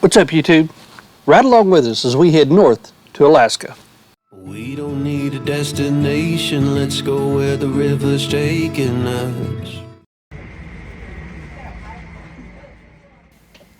What's up, YouTube? Ride along with us as we head north to Alaska. We don't need a destination, let's go where the river's taking us.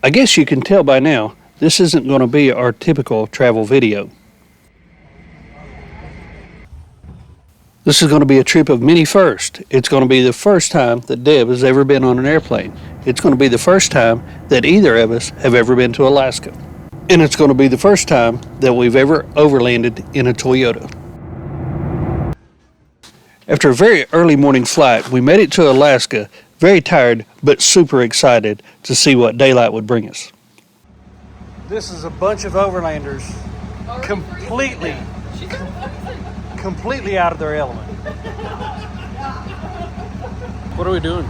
I guess you can tell by now, this isn't going to be our typical travel video. This is going to be a trip of many firsts. It's going to be the first time that Deb has ever been on an airplane. It's going to be the first time that either of us have ever been to Alaska. And it's going to be the first time that we've ever overlanded in a Toyota. After a very early morning flight, we made it to Alaska, very tired but super excited to see what daylight would bring us. This is a bunch of overlanders completely out of their element. What are we doing?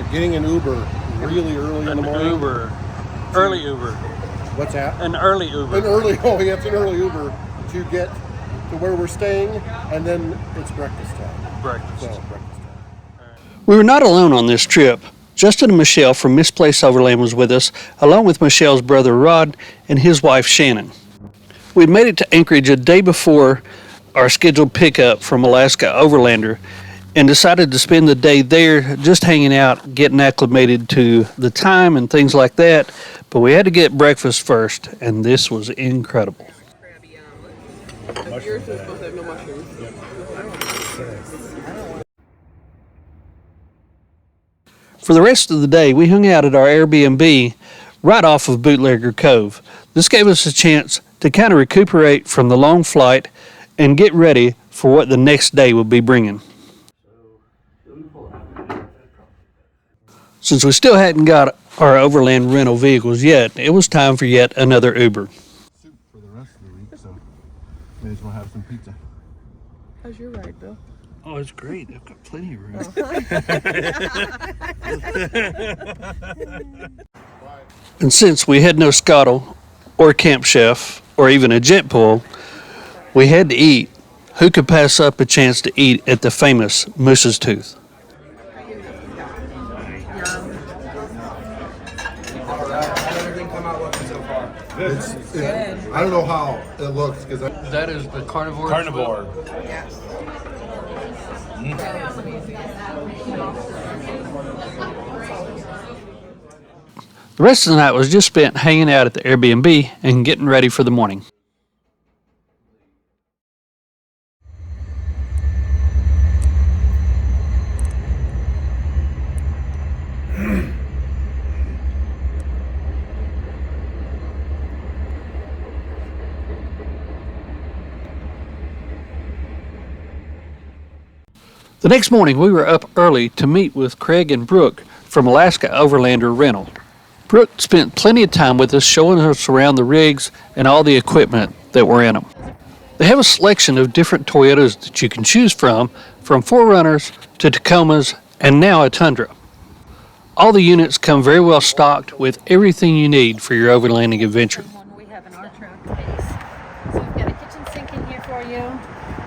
Getting an Uber really early in the morning. Early Uber. What's that? An early Uber. It's an early Uber to get to where we're staying, and then it's breakfast time. Breakfast. So, breakfast time. We were not alone on this trip. Justin and Michelle from Misplaced Overland was with us, along with Michelle's brother Rod and his wife Shannon. We'd made it to Anchorage a day before our scheduled pickup from Alaska Overlander and decided to spend the day there just hanging out, getting acclimated to the time and things like that. But we had to get breakfast first, and this was incredible. Yours is supposed to have no mushrooms. For the rest of the day, we hung out at our Airbnb right off of Bootlegger Cove. This gave us a chance to kind of recuperate from the long flight and get ready for what the next day would be bringing. Since we still hadn't got our overland rental vehicles yet, it was time for yet another Uber. Soup for the rest of the week, so may as well have some pizza. How's your ride, Bill? Oh, it's great. I've got plenty of room. And since we had no scuttle or camp chef or even a jet pool, we had to eat. Who could pass up a chance to eat at the famous Moose's Tooth? I don't know how it looks because That is the carnivore. Yeah. The rest of the night was just spent hanging out at the Airbnb and getting ready for the morning. The next morning, we were up early to meet with Craig and Brooke from Alaska Overlander Rental. Brooke spent plenty of time with us showing us around the rigs and all the equipment that were in them. They have a selection of different Toyotas that you can choose from 4Runners to Tacomas and now a Tundra. All the units come very well stocked with everything you need for your overlanding adventure. We have in our truck space. So we've got a kitchen sink in here for you.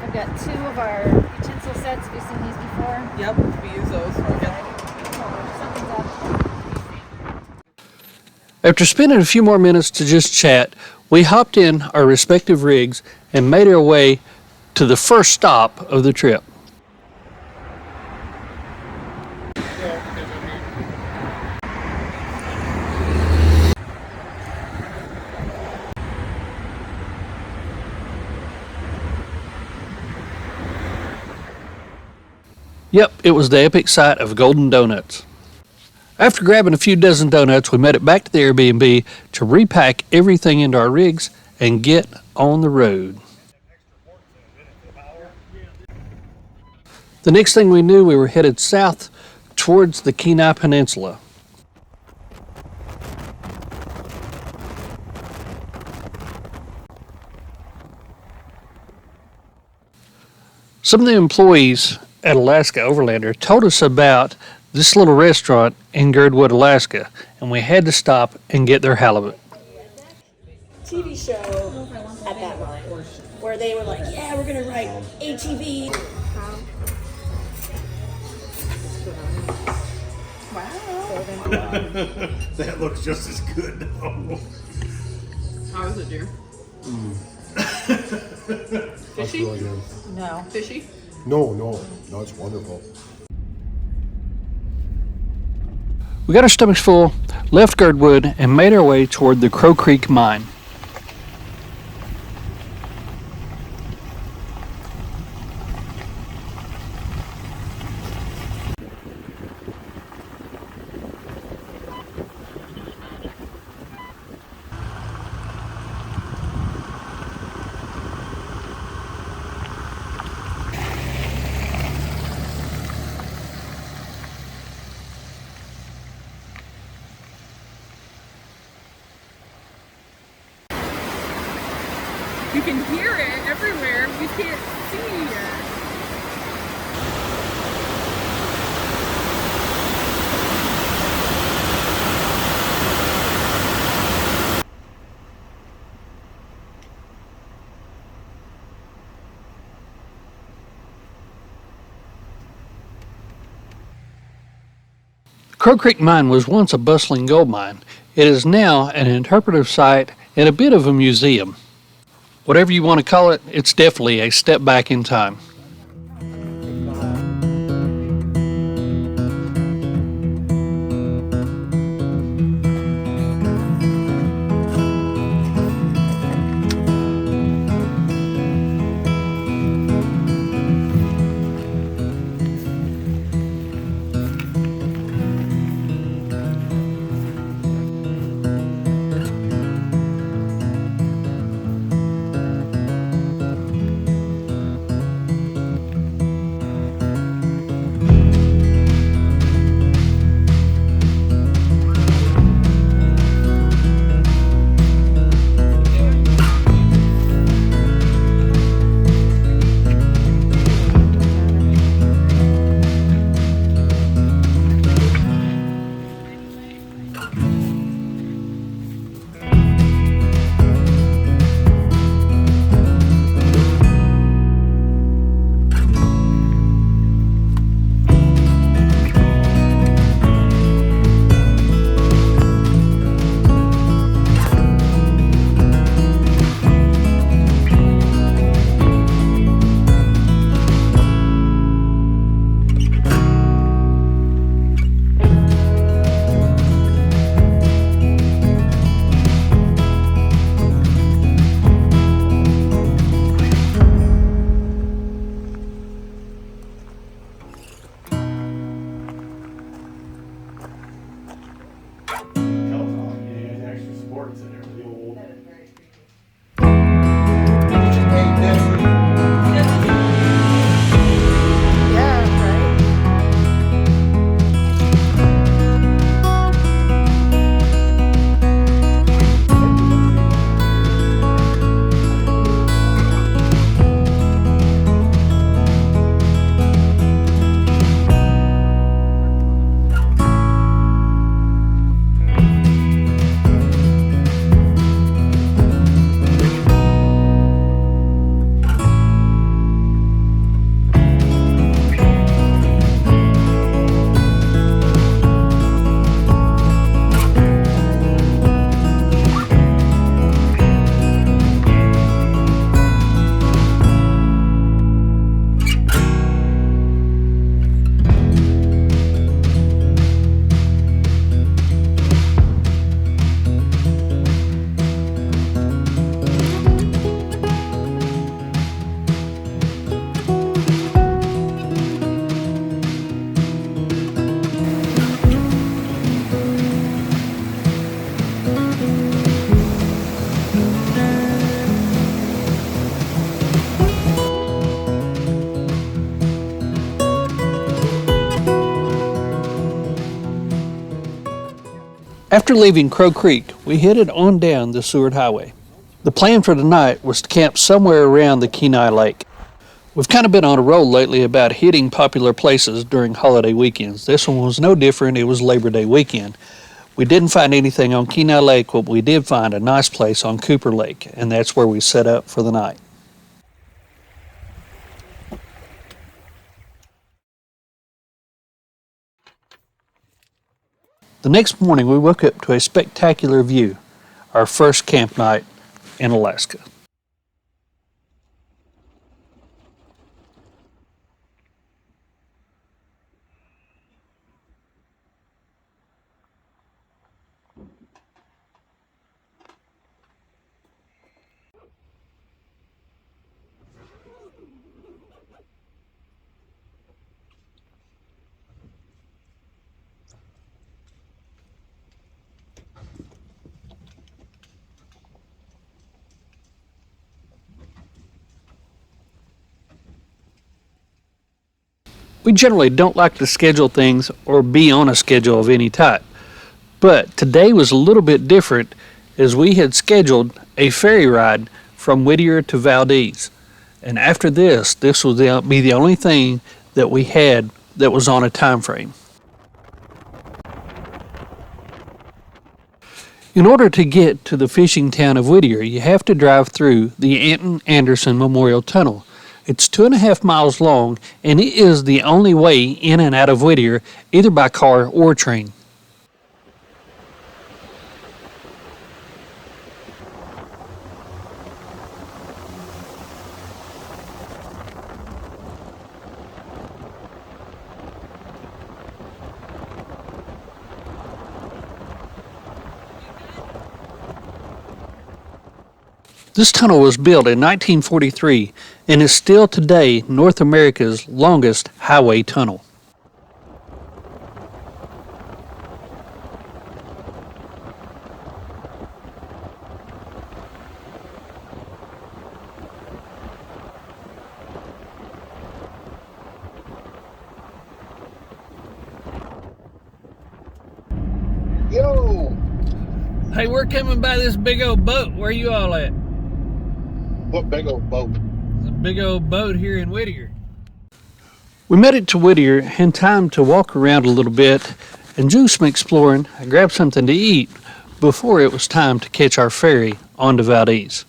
I've got 2 of our utensil sets. Have you seen these before? Yep, we use those. After spending a few more minutes to just chat, we hopped in our respective rigs and made our way to the first stop of the trip. Yep, it was the epic sight of Golden Donuts. After grabbing a few dozen donuts, we made it back to the Airbnb to repack everything into our rigs and get on the road. The next thing we knew, we were headed south towards the Kenai Peninsula. Some of the employees at Alaska Overlander told us about this little restaurant in Girdwood, Alaska, and we had to stop and get their halibut. TV show at that line where they were like, yeah, we're gonna write ATV. That looks just as good. How is it, dear? That's Fishy? really good. No. Fishy? No, it's wonderful. We got our stomachs full, left Girdwood, and made our way toward the Crow Creek mine. You can hear it everywhere. We can't see it. Crow Creek Mine was once a bustling gold mine. It is now an interpretive site and a bit of a museum. Whatever you want to call it, it's definitely a step back in time. After leaving Crow Creek, we headed on down the Seward Highway. The plan for tonight was to camp somewhere around the Kenai Lake. We've kind of been on a roll lately about hitting popular places during holiday weekends. This one was no different. It was Labor Day weekend. We didn't find anything on Kenai Lake, but we did find a nice place on Cooper Lake, and that's where we set up for the night. The next morning we woke up to a spectacular view, our first camp night in Alaska. We generally don't like to schedule things or be on a schedule of any type, but today was a little bit different as we had scheduled a ferry ride from Whittier to Valdez. And after this will be the only thing that we had that was on a time frame. In order to get to the fishing town of Whittier, you have to drive through the Anton Anderson Memorial Tunnel. It's 2.5 miles long, and it is the only way in and out of Whittier, either by car or train. This tunnel was built in 1943 and is still today North America's longest highway tunnel. Yo! Hey, we're coming by this big old boat. Where you all at? What big old boat? A big old boat here in Whittier. We made it to Whittier in time to walk around a little bit and do some exploring and grab something to eat before it was time to catch our ferry on to Valdez.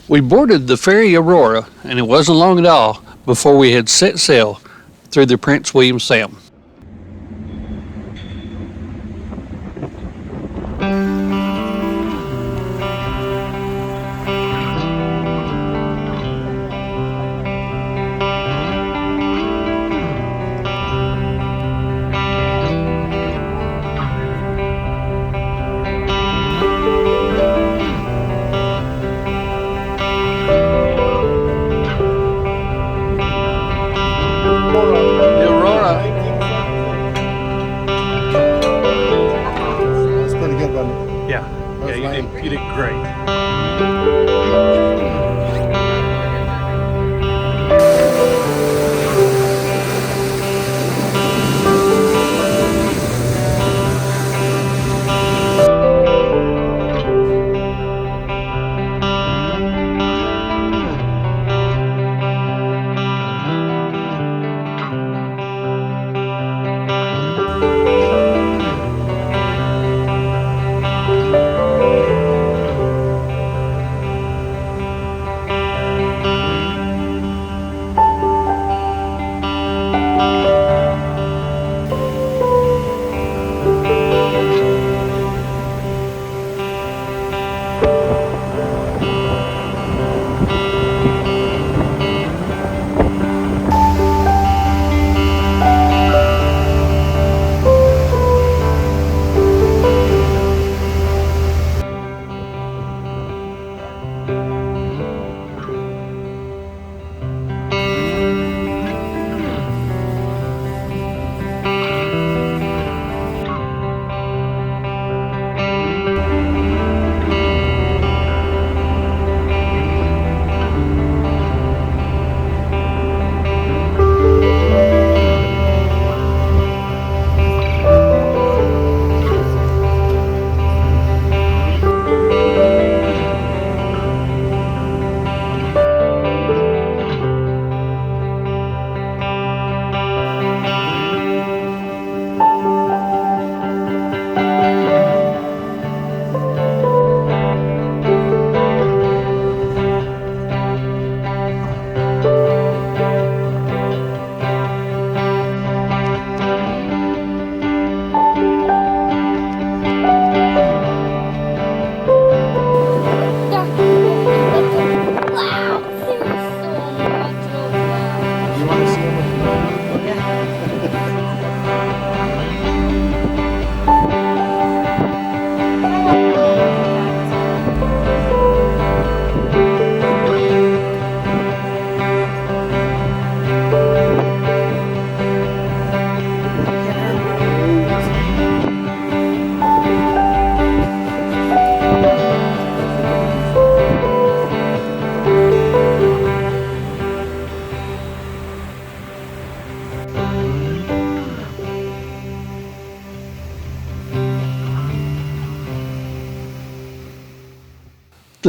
We boarded the ferry Aurora, and it wasn't long at all before we had set sail through the Prince William Sound. The Aurora.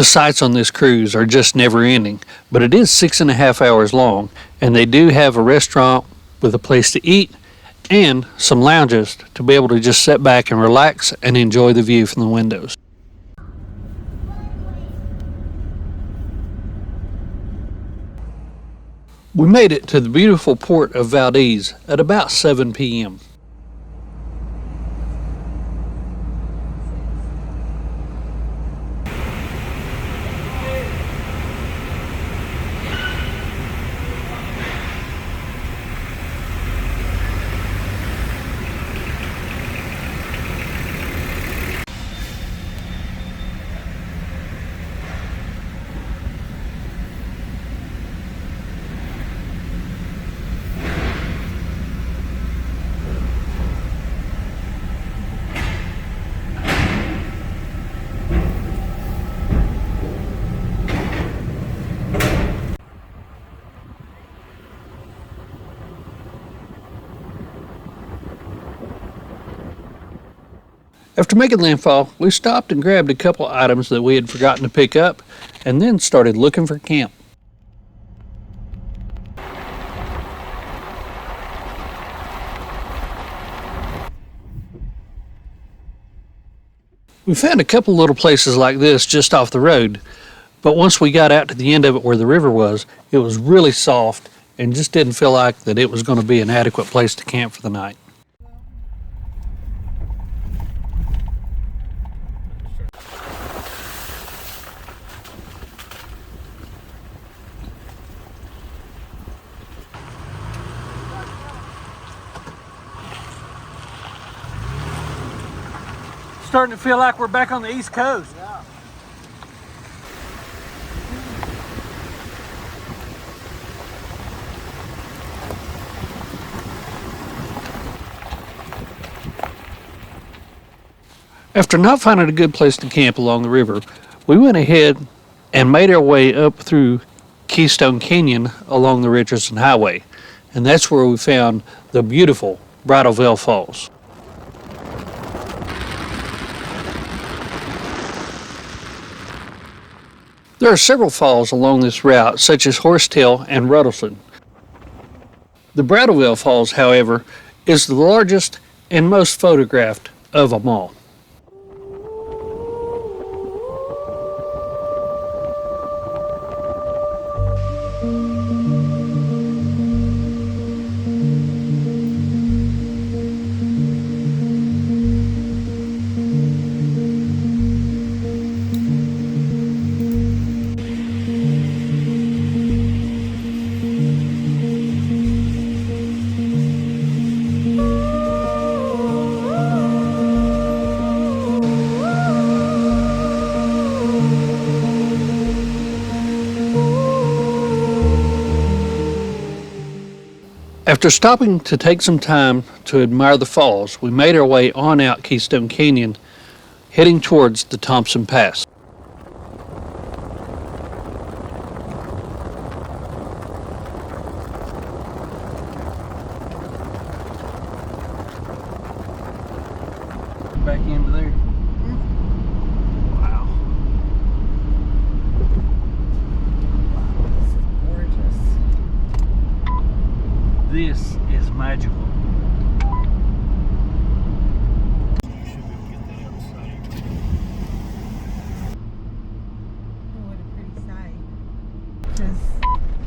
The sights on this cruise are just never ending, but it is 6.5 hours long, and they do have a restaurant with a place to eat and some lounges to be able to just sit back and relax and enjoy the view from the windows. We made it to the beautiful port of Valdez at about 7 p.m. After making landfall, we stopped and grabbed a couple items that we had forgotten to pick up, and then started looking for camp. We found a couple little places like this just off the road, but once we got out to the end of it where the river was, it was really soft and just didn't feel like that it was going to be an adequate place to camp for the night. Starting to feel like we're back on the East Coast. Yeah. After not finding a good place to camp along the river, we went ahead and made our way up through Keystone Canyon along the Richardson Highway, and that's where we found the beautiful Bridal Veil Falls. There are several falls along this route, such as Horsetail and Ruddleson. The Bridal Veil Falls, however, is the largest and most photographed of them all. After stopping to take some time to admire the falls, we made our way on out Keystone Canyon, heading towards the Thompson Pass. Back into there. Wow. This is magical.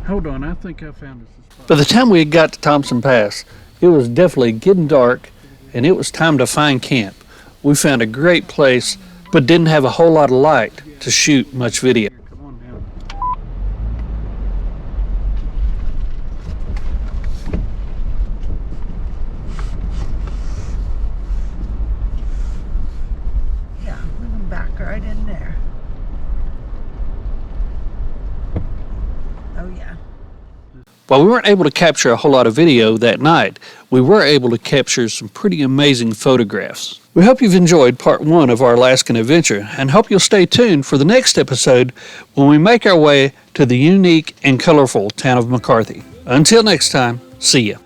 Hold on, I think I found us a spot. By the time we had got to Thompson Pass, it was definitely getting dark and it was time to find camp. We found a great place, but didn't have a whole lot of light to shoot much video. Yeah, we can back right in there. Oh yeah. While we weren't able to capture a whole lot of video that night, we were able to capture some pretty amazing photographs. We hope you've enjoyed part 1 of our Alaskan adventure and hope you'll stay tuned for the next episode when we make our way to the unique and colorful town of McCarthy. Until next time, see ya.